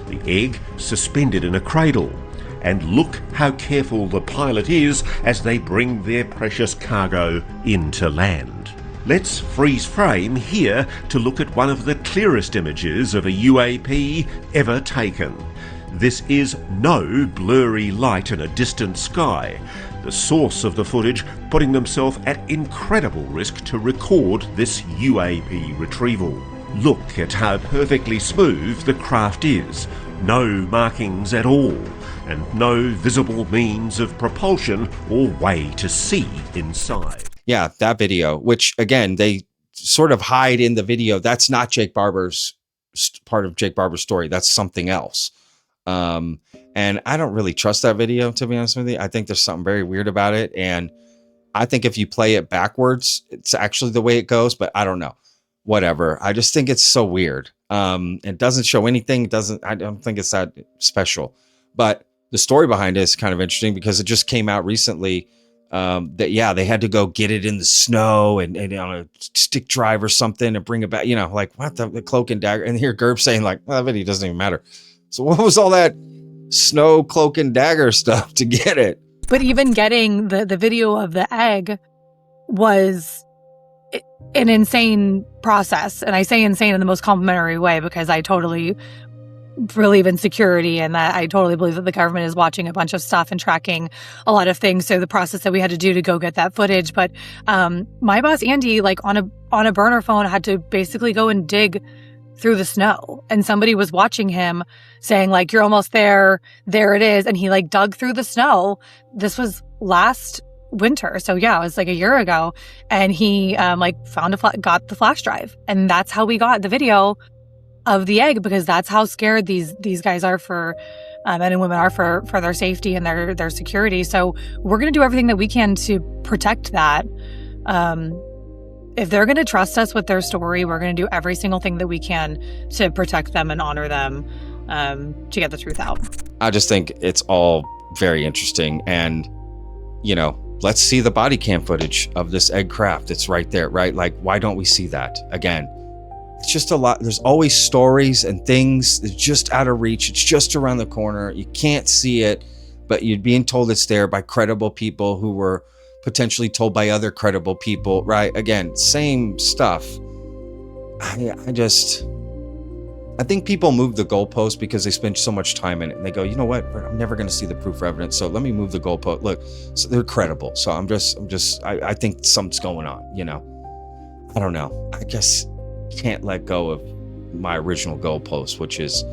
The egg suspended in a cradle. And look how careful the pilot is as they bring their precious cargo into land. Let's freeze frame here to look at one of the clearest images of a UAP ever taken. This is no blurry light in a distant sky. The source of the footage putting themselves at incredible risk to record this UAP retrieval. Look at how perfectly smooth the craft is. No markings at all, and no visible means of propulsion or way to see inside. Yeah, that video, which again, they sort of hide in the video. That's not Jake Barber's part of Jake Barber's story. That's something else. And I don't really trust that video, to be honest with you. I think there's something very weird about it. And I think if you play it backwards, it's actually the way it goes, but I don't know. Whatever. I just think it's so weird. It doesn't show anything. I don't think it's that special, but the story behind it is kind of interesting because it just came out recently. That they had to go get it in the snow and on a stick drive or something and bring it back, like what the cloak and dagger. And here Gerb saying like, well, that video doesn't even matter. So what was all that snow cloak and dagger stuff to get it? But even getting the video of the egg was an insane process. And I say insane in the most complimentary way because I totally believe in security and that I totally believe that the government is watching a bunch of stuff and tracking a lot of things. So the process that we had to do to go get that footage. But my boss, Andy, like on a burner phone, had to basically go and dig through the snow. And somebody was watching him saying like, you're almost there. There it is. And he like dug through the snow. This was last winter. So yeah, it was like a year ago. And he got the flash drive. And that's how we got the video of the egg, because that's how scared these guys are for men and women are for their safety and their security. So we're going to do everything that we can to protect that. If they're going to trust us with their story, we're going to do every single thing that we can to protect them and honor them, to get the truth out. I just think it's all very interesting. And, you know, let's see the body cam footage of this egg craft. It's right there, right? Like, why don't we see that? Again, it's just a lot. There's always stories and things that's just out of reach. It's just around the corner. You can't see it, but you're being told it's there by credible people who were potentially told by other credible people, right? Again, same stuff. I think people move the goalpost because they spend so much time in it, and they go, you know what? I'm never going to see the proof or evidence, so let me move the goalpost. Look, so they're credible. So I think something's going on, you know? I don't know. I guess can't let go of my original goalpost, which is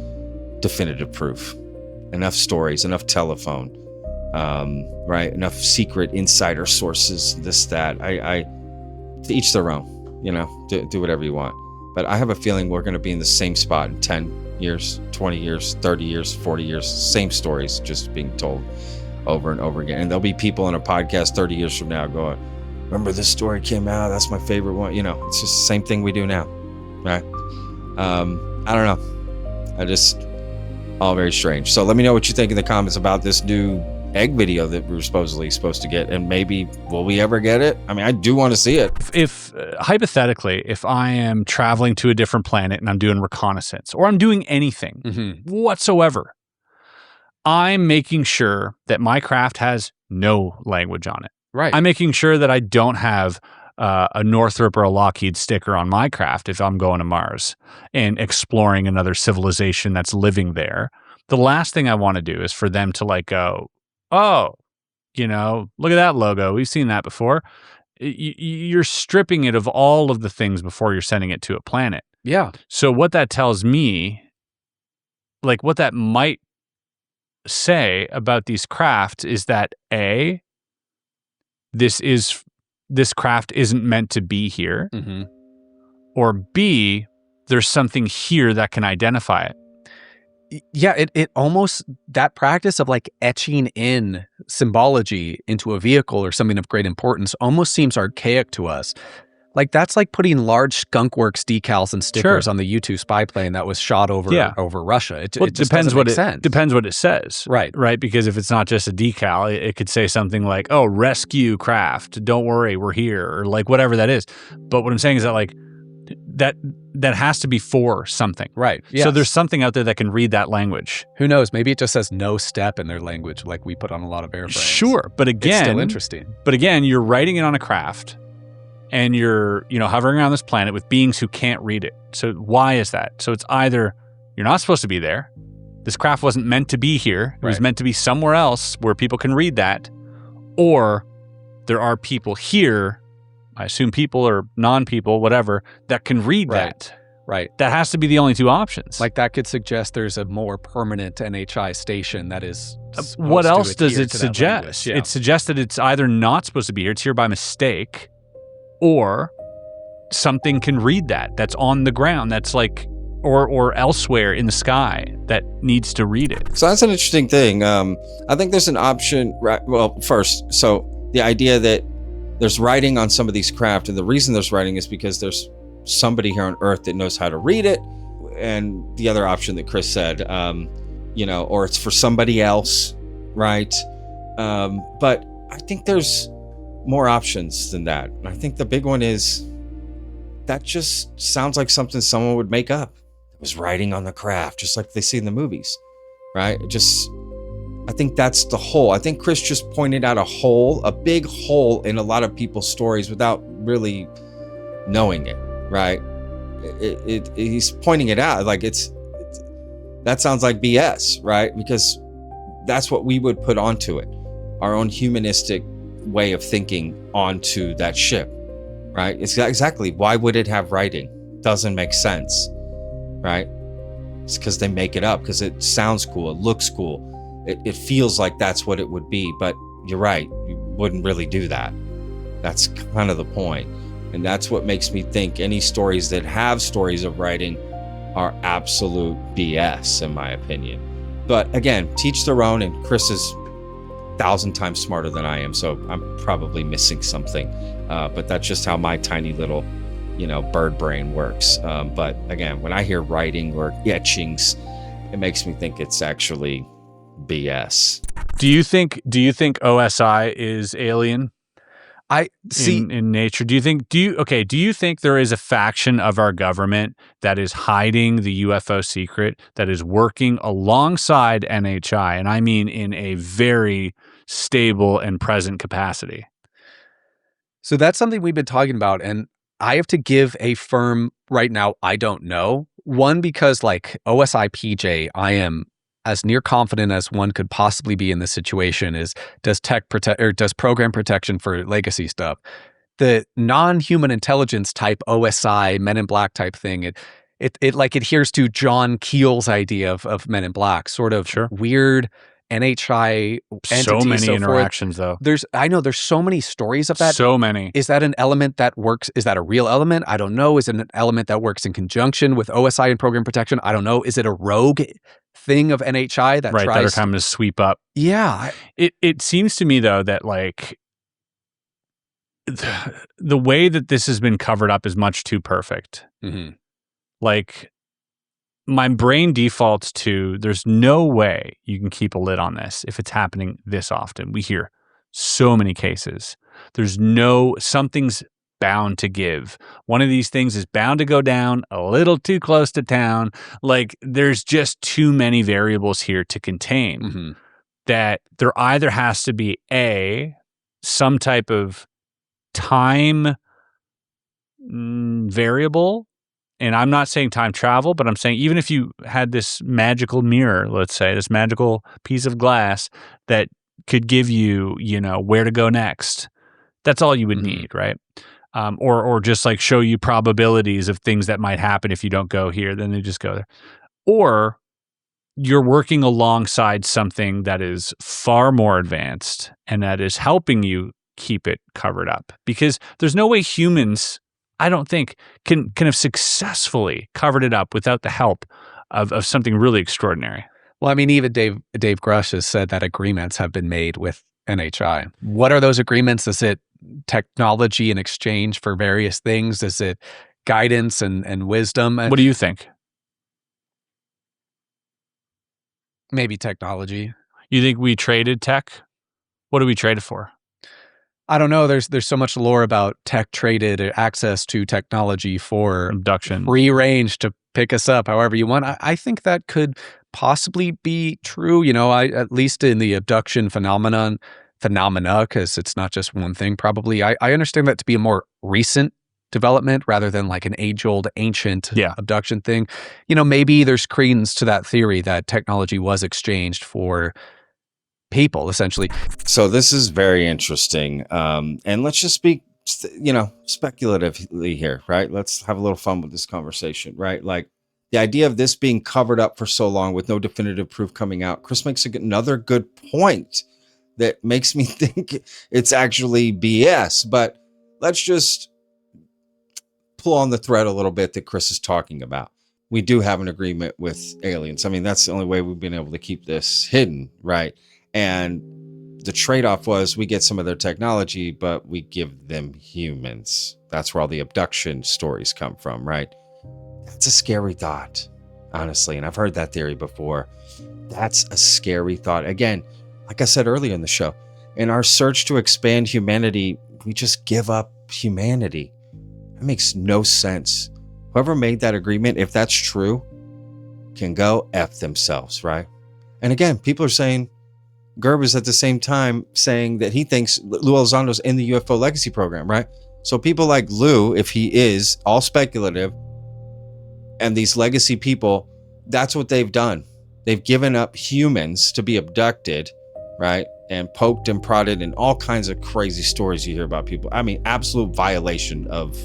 definitive proof. Enough stories, enough telephone, right? Enough secret insider sources, this, that. I to each their own, you know, do whatever you want. But I have a feeling we're going to be in the same spot in 10 years, 20 years, 30 years, 40 years, same stories just being told over and over again. And there'll be people on a podcast 30 years from now going, remember this story came out? That's my favorite one. You know, it's just the same thing we do now, right? I don't know. All very strange. So let me know what you think in the comments about this new egg video that we were supposedly supposed to get, and maybe will we ever get it? I mean, I do want to see it. If hypothetically, if I am traveling to a different planet and I'm doing reconnaissance or I'm doing anything whatsoever, I'm making sure that my craft has no language on it. Right. I'm making sure that I don't have a Northrop or a Lockheed sticker on my craft if I'm going to Mars and exploring another civilization that's living there. The last thing I want to do is for them to like go, oh, you know, look at that logo. We've seen that before. You're stripping it of all of the things before you're sending it to a planet. Yeah. So what that tells me, like what that might say about these craft is that A, this craft isn't meant to be here, or B, there's something here that can identify it. Yeah, it almost, that practice of like etching in symbology into a vehicle or something of great importance almost seems archaic to us. Like that's like putting large skunkworks decals and stickers on the U-2 spy plane that was shot over Russia. It just depends doesn't make sense. Depends what it says. Right. Because if it's not just a decal, it could say something like, oh, rescue craft, don't worry, we're here, or like whatever that is. But what I'm saying is that like that has to be for something. Right. Yes. So there's something out there that can read that language. Who knows? Maybe it just says no step in their language like we put on a lot of airframes. Sure. But again, it's still interesting. But again, you're writing it on a craft and you're, you know, hovering around this planet with beings who can't read it. So why is that? So it's either you're not supposed to be there. This craft wasn't meant to be here. It was meant to be somewhere else where people can read that. Or there are people here, I assume people or non-people, whatever, that can read that. Right. That has to be the only two options. Like that could suggest there's a more permanent NHI station that is. What else does it suggest? It suggests that it's either not supposed to be here, it's here by mistake, or something can read that. That's on the ground. That's like, or elsewhere in the sky that needs to read it. So that's an interesting thing. I think there's an option. Right. Well, first, so the idea that there's writing on some of these craft, and the reason there's writing is because there's somebody here on Earth that knows how to read it, and the other option that Chris said, you know, or it's for somebody else, right? But I think there's more options than that. And I think the big one is that just sounds like something someone would make up. It was writing on the craft, just like they see in the movies, right? I think that's the hole. I think Chris just pointed out a big hole in a lot of people's stories without really knowing it, right? He's pointing it out like that sounds like BS, right? Because that's what we would put onto it, our own humanistic way of thinking onto that ship, right? It's exactly, why would it have writing? Doesn't make sense, right? It's because they make it up because it sounds cool, it looks cool. It feels like that's what it would be, but you're right. You wouldn't really do that. That's kind of the point. And that's what makes me think any stories that have stories of writing are absolute BS, in my opinion. But again, teach their own, and Chris is 1,000 times smarter than I am, so I'm probably missing something. But that's just how my tiny little, bird brain works. But again, when I hear writing or etchings, it makes me think it's actually BS. Do you think OSI is alien? I see in nature. Do you think there is a faction of our government that is hiding the UFO secret, that is working alongside NHI, and I mean in a very stable and present capacity? So that's something we've been talking about, and I have to give a firm right now, I don't know. One, because like OSI PJ, I am as near confident as one could possibly be in this situation. Does program protection for legacy stuff. The non-human intelligence type OSI Men in Black type thing, it like adheres to John Keel's idea of Men in Black, sort of weird NHI entities. So many interactions though. I know there's so many stories of that. So many. Is that an element that works? Is that a real element? I don't know. Is it an element that works in conjunction with OSI and program protection? I don't know. Is it a rogue thing of NHI that tries that are coming to sweep up? Yeah. It seems to me though that like the way that this has been covered up is much too perfect. Mm-hmm. Like my brain defaults to there's no way you can keep a lid on this if it's happening this often. We hear so many cases. Something's bound to give. One of these things is bound to go down a little too close to town. Like there's just too many variables here to contain that there either has to be some type of time variable. And I'm not saying time travel, but I'm saying even if you had this magical mirror, let's say, this magical piece of glass that could give you, where to go next, that's all you would need, right? Or just like show you probabilities of things that might happen if you don't go here, then they just go there. Or you're working alongside something that is far more advanced and that is helping you keep it covered up. Because there's no way humans, I don't think, can have successfully covered it up without the help of something really extraordinary. Well, I mean, even Dave Grusch has said that agreements have been made with NHI. What are those agreements? Is it technology in exchange for various things? Is it guidance and wisdom? What do you think? Maybe technology. You think we traded tech? What do we trade it for? I don't know. There's so much lore about tech traded access to technology for abduction, free range to pick us up however you want. I think that could possibly be true. At least in the abduction phenomena, because it's not just one thing. Probably, I understand that to be a more recent development rather than like an age-old ancient abduction thing. Maybe there's credence to that theory that technology was exchanged for people, essentially. So this is very interesting. And let's just speak, speculatively here, right? Let's have a little fun with this conversation, right? Like the idea of this being covered up for so long with no definitive proof coming out. Chris makes another good point that makes me think it's actually BS, but let's just pull on the thread a little bit that Chris is talking about. We do have an agreement with aliens. I mean, that's the only way we've been able to keep this hidden, right? And the trade-off was we get some of their technology, but we give them humans. That's where all the abduction stories come from, right? That's a scary thought, honestly. And I've heard that theory before. That's a scary thought. Again, like I said earlier in the show, in our search to expand humanity, we just give up humanity. That makes no sense. Whoever made that agreement, if that's true, can go F themselves, right? And again, people are saying, Gerb is at the same time saying that he thinks Lou Elizondo's in the UFO legacy program, right? So people like Lou, if he is, all speculative, and these legacy people, that's what they've done. They've given up humans to be abducted, right? And poked and prodded and all kinds of crazy stories you hear about people. I mean, absolute violation of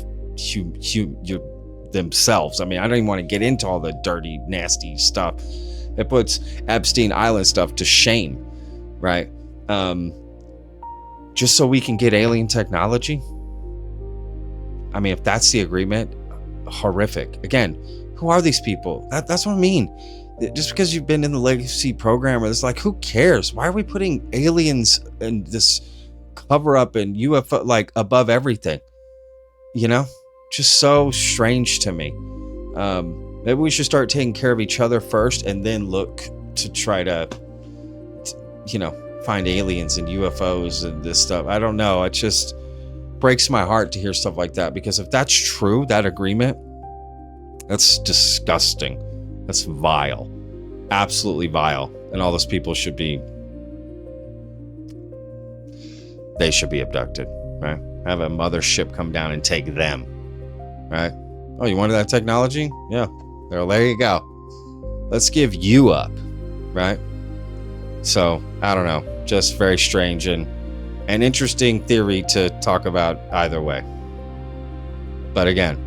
themselves. I mean, I don't even want to get into all the dirty, nasty stuff. It puts Epstein Island stuff to shame, right? Just so we can get alien technology. I mean, if that's the agreement, horrific. Again, who are these people? That's what I mean. Just because you've been in the legacy program, it's like, who cares? Why are we putting aliens and this cover up and UFO like above everything? Just so strange to me. Maybe we should start taking care of each other first and then look to try to find aliens and UFOs and this stuff. I don't know. It just breaks my heart to hear stuff like that, because if that's true, that agreement, that's disgusting. That's vile. Absolutely vile. And all those people should be abducted, right? Have a mothership come down and take them, right? Oh, you wanted that technology? Yeah. There you go. Let's give you up, right? So, I don't know. Just very strange and an interesting theory to talk about either way. But again,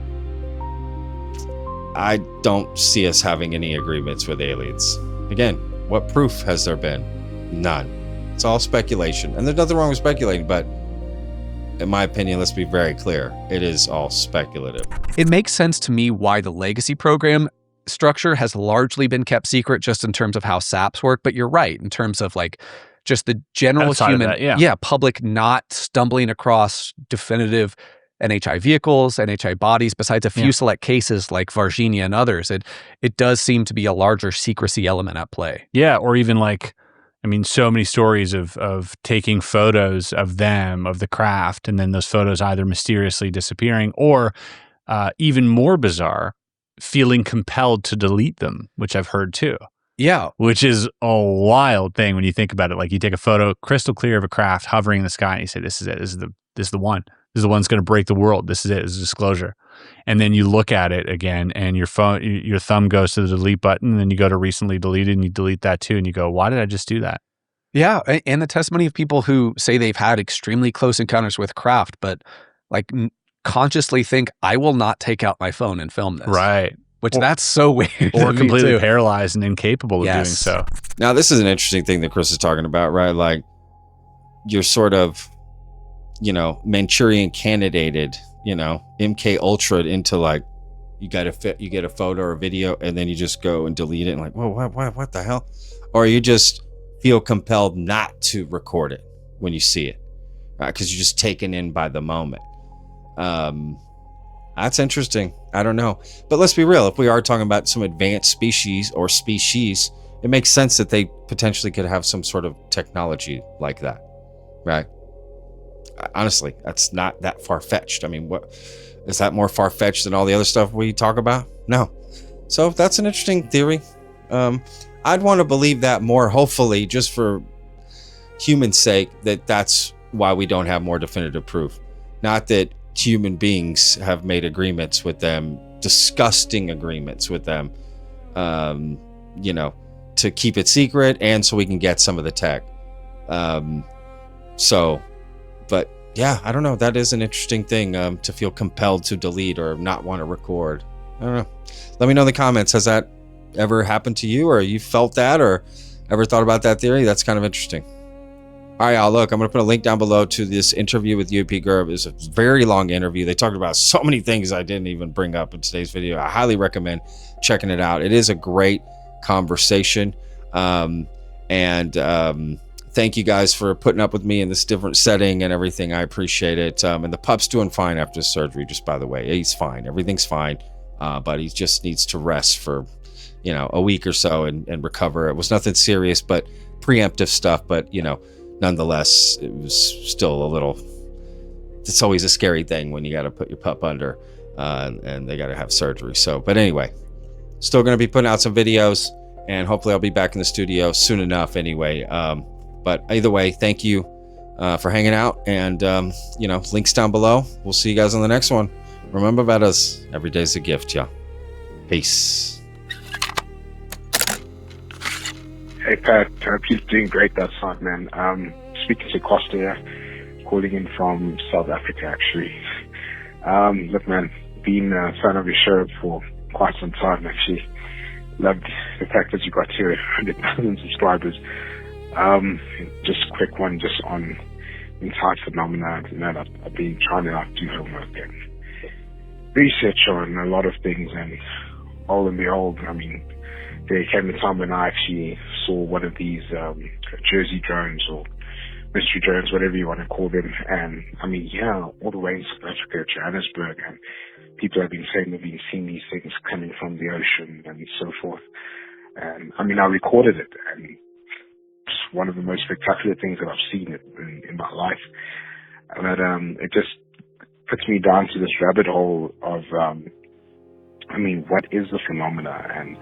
I don't see us having any agreements with aliens. Again, what proof has there been? None. It's all speculation. And there's nothing wrong with speculating, but in my opinion, let's be very clear, it is all speculative. It makes sense to me why the legacy program structure has largely been kept secret, just in terms of how SAPs work. But you're right, in terms of like just the general Outside of human, that, public not stumbling across definitive NHI vehicles, NHI bodies, besides a few select cases like Varginha and others. It does seem to be a larger secrecy element at play. Yeah, or even like, I mean, so many stories of taking photos of them, of the craft, and then those photos either mysteriously disappearing or even more bizarre, feeling compelled to delete them, which I've heard too. Yeah. Which is a wild thing when you think about it. Like, you take a photo crystal clear of a craft hovering in the sky and you say, this is it. This is the one. This is the one that's going to break the world. This is it. This is disclosure. And then you look at it again and your thumb goes to the delete button, and then you go to recently deleted and you delete that too. And you go, why did I just do that? Yeah. And the testimony of people who say they've had extremely close encounters with craft, but like consciously think, I will not take out my phone and film this. Right. Which that's so weird. Or completely paralyzed and incapable of doing so. Now, this is an interesting thing that Chris is talking about, right? Like, you're sort of, Manchurian candidated, MK Ultra into like, you get a photo or a video and then you just go and delete it and like, whoa, what the hell? Or you just feel compelled not to record it when you see it, right? Because you're just taken in by the moment. That's interesting. I don't know. But let's be real. If we are talking about some advanced species, it makes sense that they potentially could have some sort of technology like that, right? Honestly, that's not that far-fetched. I mean, what is that more far-fetched than all the other stuff we talk about? No. So that's an interesting theory. I'd want to believe that more, hopefully, just for human sake, that's why we don't have more definitive proof. Not that human beings have made agreements with them, disgusting agreements with them, to keep it secret and so we can get some of the tech. But yeah, I don't know. That is an interesting thing, to feel compelled to delete or not want to record. I don't know. Let me know in the comments. Has that ever happened to you, or you felt that, or ever thought about that theory? That's kind of interesting. All right, y'all, look, I'm going to put a link down below to this interview with UAP Gerb. It's a very long interview. They talked about so many things I didn't even bring up in today's video. I highly recommend checking it out. It is a great conversation. Thank you guys for putting up with me in this different setting and everything. I appreciate it. And the pup's doing fine after surgery, just by the way. He's fine. Everything's fine. But he just needs to rest for, a week or so and recover. It was nothing serious, but preemptive stuff. But, nonetheless, it was still a little, it's always a scary thing when you got to put your pup under and they got to have surgery. So, but anyway, still going to be putting out some videos, and hopefully I'll be back in the studio soon enough anyway. But either way, thank you for hanging out, and links down below. We'll see you guys on the next one. Remember about us, every day's a gift, y'all. Peace. Hey Pat, hope you're doing great that side, man. Speaking to Costa here, calling in from South Africa actually. Look man, been a fan of your show for quite some time actually. Loved the fact that you got to 100,000 subscribers. Just a quick one just on entire phenomena. I've been trying to do homework and research on a lot of things, and all in the old, there came a time when I actually saw one of these Jersey drones or mystery drones, whatever you want to call them, and all the way in South Africa, Johannesburg, and people have been saying they've been seeing these things coming from the ocean and so forth. And I recorded it, and one of the most spectacular things that I've seen in my life. But it just puts me down to this rabbit hole of, what is the phenomena and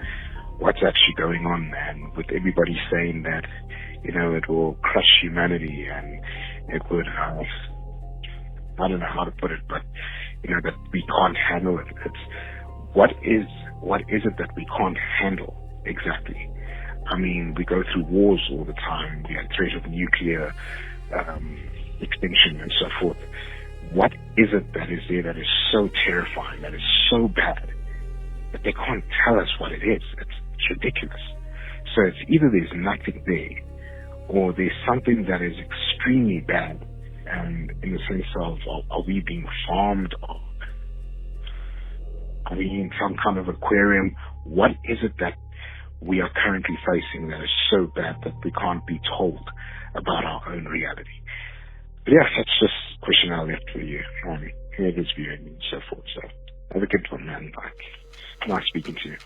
what's actually going on? And with everybody saying that, it will crush humanity and it would, I don't know how to put it, but, that we can't handle it. It's, what is it that we can't handle exactly? We go through wars all the time. We have threat of nuclear extinction and so forth. What is it that is there that is so terrifying, that is so bad, that they can't tell us what it is? It's ridiculous. So it's either there's nothing there, or there's something that is extremely bad, and in the sense of, are we being farmed, or are we in some kind of aquarium? What is it that we are currently facing that is so bad that we can't be told about our own reality? But yeah, that's just a question I left for you. Whoever's viewing and so forth. So have a good one, man. Nice speaking to you.